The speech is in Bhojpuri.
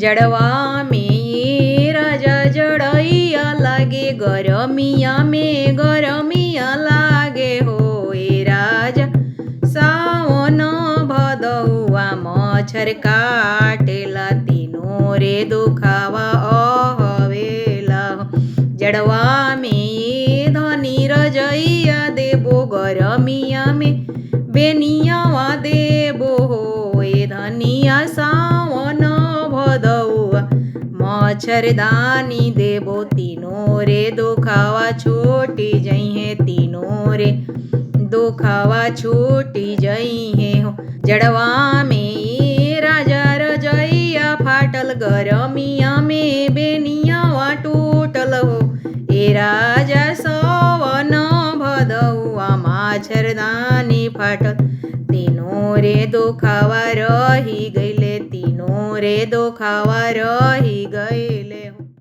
जड़वा में ये राजा जड़ैया लागे, गरमिया में गरमिया लागे हो ए राजा। सावन भदौआ मच्छर काटेला, तीनों रे दुखावा अहवेला। जड़वा में ये धनी रजैया देबो, गरमिया में बेनियावा देबो हो ए धनिया। सावन भदौआ मच्छरदानी देबो, तीनों रे दुखावा छूटी जइहे, तीनों रे दुखावा छूटी जइहे हो। जड़वा में ये राजा रजैया फाटल, गरमिया में बेनियावा टूटल हो ए राजा। सावन भदौआ मच्छरदानी फाटल, तीनों रे दुखावा रही गइले, तीनों रे दुखावा रही गए।